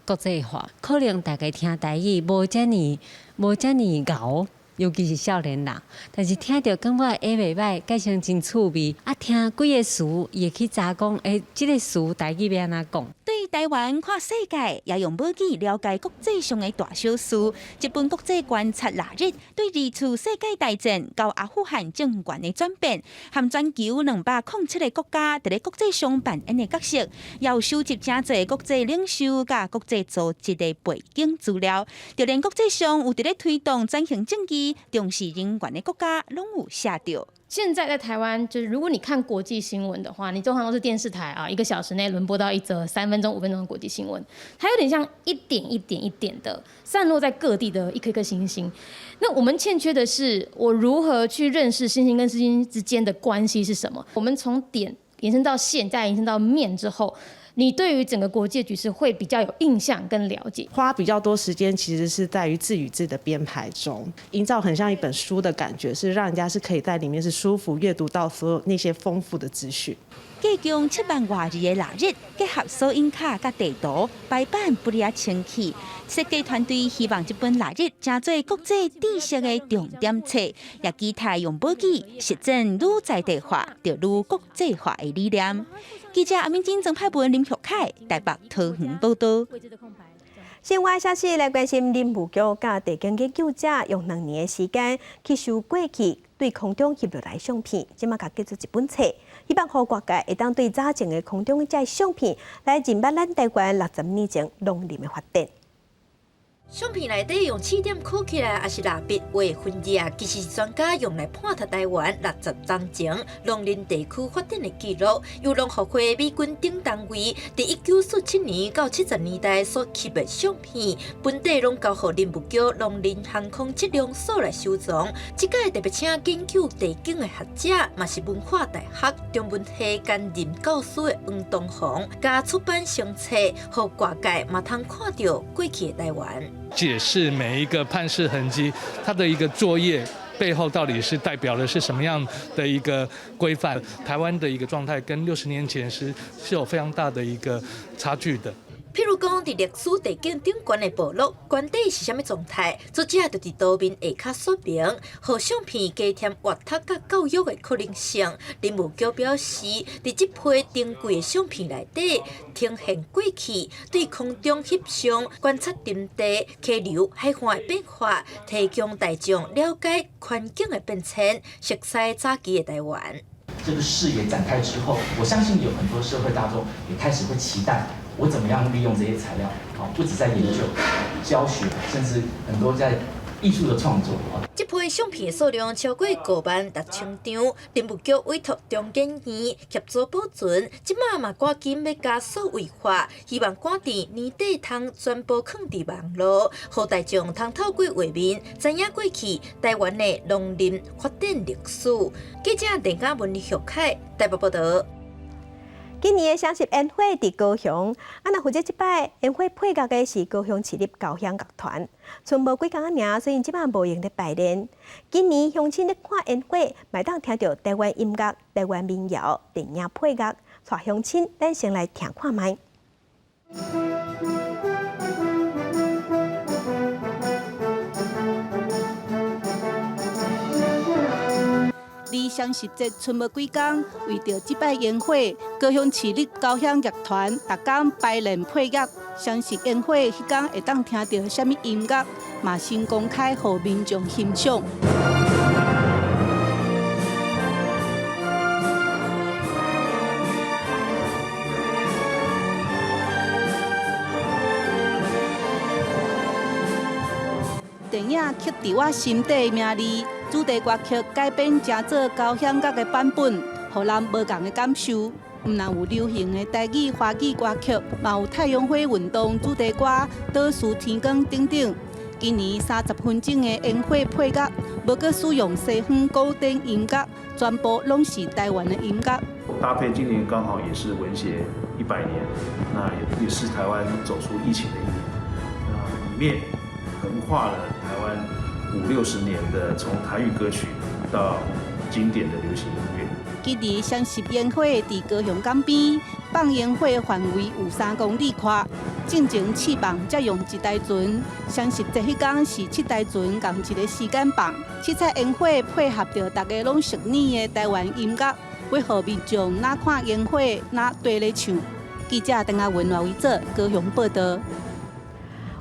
国际化。可能大家听台语无遮尔熬。尤其是少年人，但是听到感觉会袂歹，加上真趣味。啊，听几个词，也去查讲，这个词台语要安怎讲？对台湾看世界，也用母语了解国际上的大小事。这本国际观察杂志对二次世界大战到阿富汗政权的转变，和全球207个国家伫咧国际上扮演的角色，也有收集真侪国际领袖甲国际组织的背景资料。就连国际上有伫咧推动转型正义、重视人权的国家，拢有写到。现在在台湾，就是如果你看国际新闻的话，你通常都是电视台啊，1个小时内轮播到一则3分钟、5分钟的国际新闻，它有点像一点的散落在各地的一颗颗星星。那我们欠缺的是，我如何去认识星星跟星星之间的关系是什么？我们从点延伸到线，再延伸到面之后，你对于整个国际局势会比较有印象跟了解。花比较多时间其实是在于字与字的编排中，营造很像一本书的感觉，是让人家是可以在里面是舒服阅读到所有那些丰富的资讯。计共7万多字的杂志，结合索引卡甲地图，排版不离清气。设计团队希望这本杂志成做国际知识的重点册，也期待用母语实践愈在地化，就愈国际化的理念。记者阿明金曾派文林玉凯台北桃园报道。新闻消息来关心，林务局甲地检研究者用2年的时间去收过去对空中翕落来相片，即马甲结出一本册，希望互各界会当对早前的空中这相片来认捌咱台湾60年前农林的发展。相片内底用刺点刻起来，也是蜡笔画分页，其实是专家用来判读台湾60年前农林地区发展的记录。由农学会美军顶单位伫1947年到70年代所翕的相片，本地拢交予林务局农林航空质量所来收藏。这届特别请研究地景的学者，嘛是文化大学中文系兼任教师的黄东宏，加出版相册，互各界嘛通看到过去的台湾。解释每一个判释痕迹，它的一个作业背后到底是代表的是什么样的一个规范？台湾的一个状态跟60年前是有非常大的一个差距的。譬如讲，伫历史地景顶悬的部落，原底是啥物状态？作者就伫图面下骹说明，互相片加添阅读甲教育的可能性。林务局表示，伫这批珍贵的相片内底，呈现过去对空中翕相、观察林地、溪流、海岸的变化，提供大众了解环境的变迁，熟悉早期的台湾。这个视野展开之后，我相信有很多社会大众也开始会期待。我怎么样利用这些材料？不止在研究、教学，甚至很多在艺术的创作。这批相片的数量超过56000张，林务局委托中建院协助保存，即马嘛赶紧要加数位化，希望赶伫年底通全部放伫网络，让大众通透过画面知影过去台湾的农林发展历史。记者林嘉文、徐凯台北报道。今年的双十宴会伫高雄，若负责即摆宴会配乐的是高雄市立交响乐团。剩无几工仔尔，所以即摆无用咧排练。今年乡亲咧看宴会，麦当听到台湾音乐、台湾民谣、电影配乐，带乡亲咱先来听看卖。离双十节剩无几工，为着即摆宴会，高雄市立交响乐团逐工排练配乐。双十宴会迄天会当听到什么音乐，嘛先公开互民众欣赏。电影刻伫我心底的名字。主题歌曲改编成做交响乐的版本，互人无共的感受。毋但有流行的台语、华语歌曲，嘛有太阳花运动主题歌、倒数天光等等。今年30分钟的宴会配乐，无阁使用西方古典音乐，全部拢是台湾的音乐。搭配今年刚好也是文协100年，那也是台湾走出疫情的一年。那里面横跨了台湾50-60年的从台语歌曲到经典的流行音乐。今年双十宴会伫高雄港边，放烟火范围有3公里宽。进前试放才用1台船，双十节迄天是7台船共一个时间放。七彩烟火配合着大家拢熟悉的台湾音乐，为互民众哪看烟火哪对咧唱。记者邓阿文外围做高雄报道。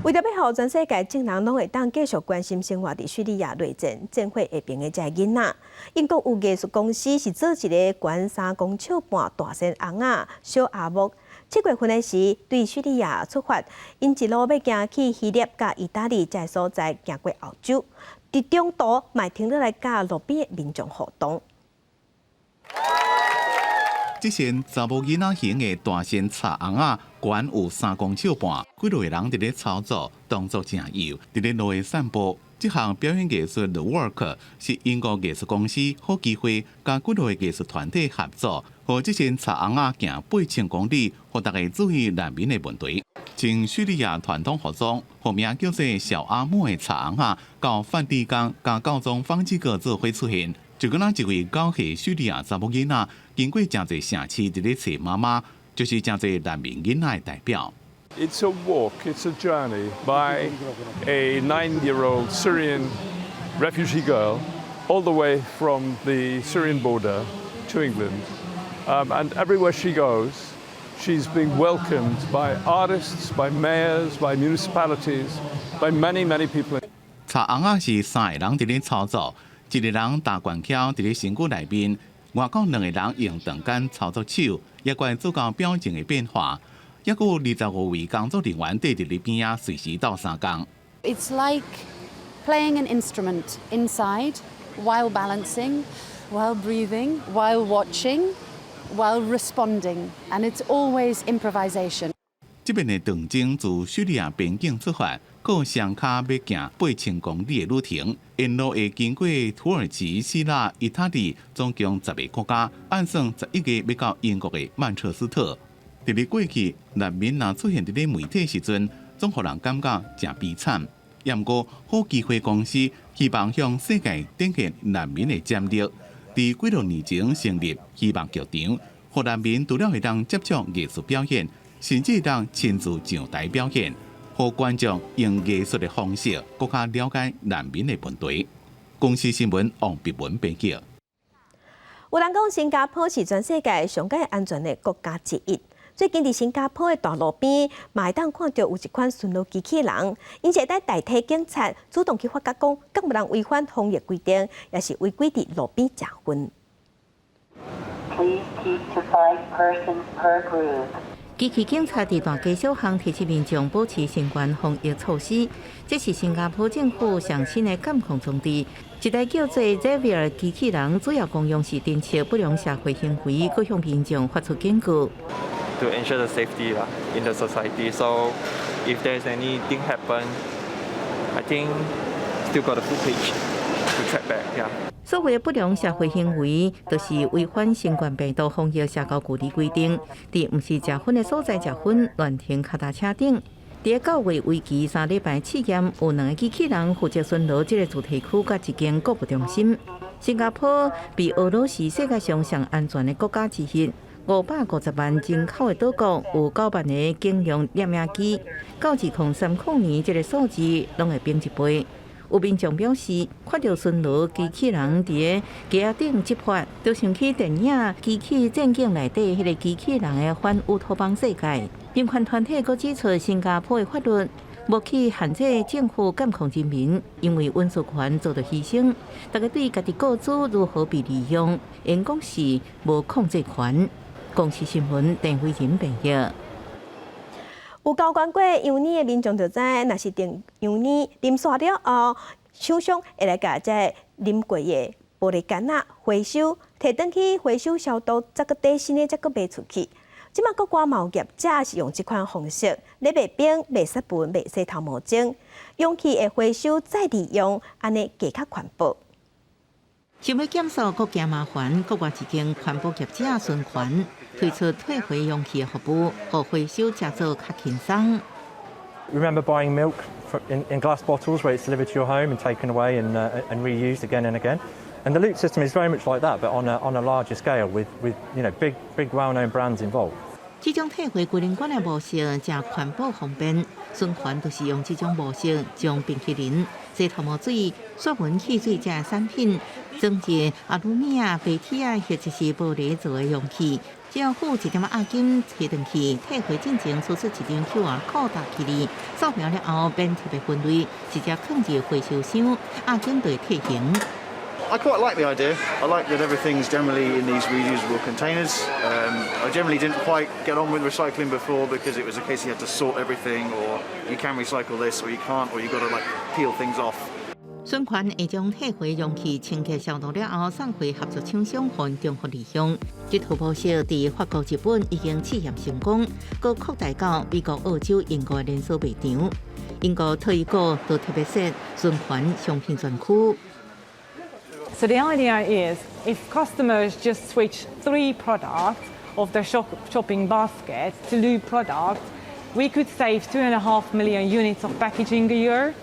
为着要让全世界众人拢会当继续关心生活伫叙利亚内战，政府下边的这囡仔，英国有艺术公司是做一个悬3公尺半大身红仔小阿木。7月份的时，对叙利亚出发，因一路要行去希腊甲意大利这所在，行过欧洲，伫中途嘛停落来甲路边的民众互动。这身查某囡仔型的大身茶红仔，悬有3公尺半，几落个人伫咧操作，动作真优，伫咧路下散步。这项表演艺术 The Work 是英国艺术公司好机会，甲几落个艺术团体合作，和这身茶红仔行8000公里，互大家注意难民的问题。从叙利亚传统服装，后名叫做小阿姆的茶红仔，到梵蒂冈甲教宗方济各做伙出现。就敢若一位9岁叙利亚查某囡仔，经过真侪城市伫咧找妈妈，就是真侪难民囡仔的代表。It's a walk, it's a journey by a 9-year-old Syrian refugee girl all the way from the Syrian border to England. And everywhere she goes, she's being welcomed by artists, by mayors, by municipalities, by many, many people. 茶红仔是3个人伫咧操作。一个人搭悬桥伫咧身躯内面，外口2个人用长杆操作手，也怪做到表情的变化。也有25位工作人员缀伫咧边仔，随时斗相共。It's like playing an instrument inside, while balancing, while breathing, while watching, while responding, and it's always improvisation. 这边的长征自叙利亚边境出发。靠双脚要行8000公里的旅程，沿路会经过土耳其、希腊、意大利，总共10个国家，按算11个要到英国的曼彻斯特。伫咧过去，难民若出现伫咧媒体时阵，总互人感觉真悲惨。也毋过，好机会公司希望向世界展现难民的潜力。伫几多年前成立希望剧场，互难民除了会当接触艺术表演，甚至会当亲自上台表演。互观众用艺术的方式，更加了解难民的问题。公司新闻王必文编辑。有人讲新加坡是全世界上界安全的国家之一。最近伫新加坡的大路边，嘛会当看到有一款巡逻机器人，因是代替警察主动去发觉讲，敢有人违反防疫规定，也是违规伫路边食薰。Please keep to 5 persons per group. 机器警察伫大街小巷提醒民众保持新冠防疫措施。这是新加坡政府上新的监控装置。一台叫做 Xavier 机器人，主要功用是侦测不良社会行为，佮向民众发出警告。To ensure the safety in the society. So if there's anything happen, I think still got the footage to track back. Yeah. 所谓不良社会行为，就是违反新冠病毒防疫社交距离规定，伫毋是食薰的所在食薰，乱停脚踏车顶。伫9月为期3礼拜试验，有2个机器人负责巡逻这个主题区，甲一间购物中心。新加坡被俄罗斯世界上上安全的国家之一。550万人口的岛国有9万个警用摄影机，到2030年，这个数字拢会变1倍。有民众表示，看到巡逻机器人伫街仔顶执法，就想起电影《机器战警》内底迄个机器人的反乌托邦世界。人权团体佫指出，新加坡的法律无去限制政府监控人民，因为隐私权做着牺牲，大家对家己个资如何被利用，因讲是无控制权。公视新闻陈慧仁报道。有交关过羊奶的民众就知，若是订羊奶啉煞了后，厂商会来甲这啉过的玻璃罐仔回收，摕转去回收消毒，再个底新的再个卖出去。即马各国贸易者是用这款方式来卖冰、卖湿布、卖洗头毛巾，容器的回收再利用，安尼加较环保。想要减少国家麻烦，国外一间环保业者循环推出退回容器的服务，互回收者做较轻松。Remember buying milk in glass bottles where it's delivered to your home and taken away and reused again and again. And the Loop system is very much like that, but on a larger scale with big well-known brands involved. 这种退回规零罐的模式，真环保方便。循环就是用这种模式，将冰淇淋、洗头毛水、雪纹汽水这些产品装入阿鲁米啊、白铁啊或者是玻璃做的容器，只要付1点押金，摕转去退回进前输出一张 QR code 起嚟，扫描了后便特别分类，直接放入回收箱，押金就会退行。I quite like the idea. I like that everything's generally in these reusable containers. I generally didn't quite get on with recycling before because it was a case you had to sort everything, or you can recycle this, or you can't, or you've got to peel things off. 循环会将退回容器清洁消毒了后，送回合作厂商和中国利用。这套模式在法国、日本已经试验成功，佮扩大到美国、澳洲、英国连锁卖场。英国特意个都特别设循环商品专区。So the idea is, if customers just switch 3 products of their shopping basket to Loop products, we could save 2.5 million units of packaging a year.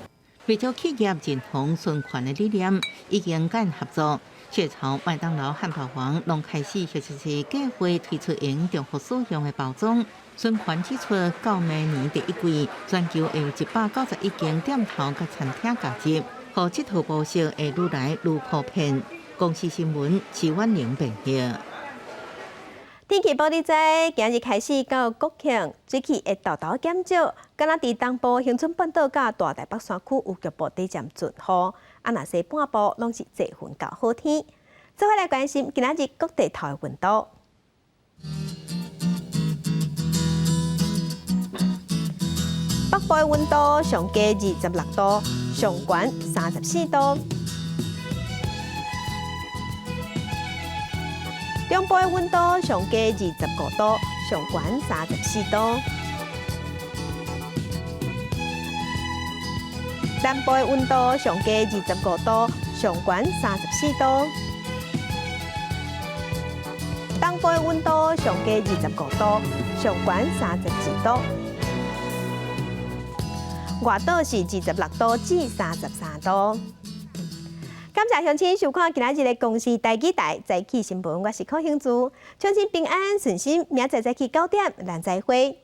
为咗企业认同循环的理念，已经跟合作。雀巢、麦当劳、汉堡王拢开始或者是计划推出用重复使用的包装。循环指出，到明年第1季，全球会有191间店头甲餐厅加入。互这套模式会愈来愈普遍。公视新闻徐婉玲报道。天气报你知，今日开始到国庆，水汽会豆豆减少。敢若伫东部、恒春半岛甲大台北山区有局部地渐阵雨，若西半部拢是多云到好天。再来关心今日各地头的温度。北部的温度上加26度。上悬34度，中部的温度上加25度，上悬34度；南部的温度上加25度，上悬34度；东部的温度上加25度，上悬32度。外岛是26度至33度。感谢乡亲收看今日的公视台记台早起新闻，我是柯兴珠，乡亲平安顺心，明仔早起9点，咱再会。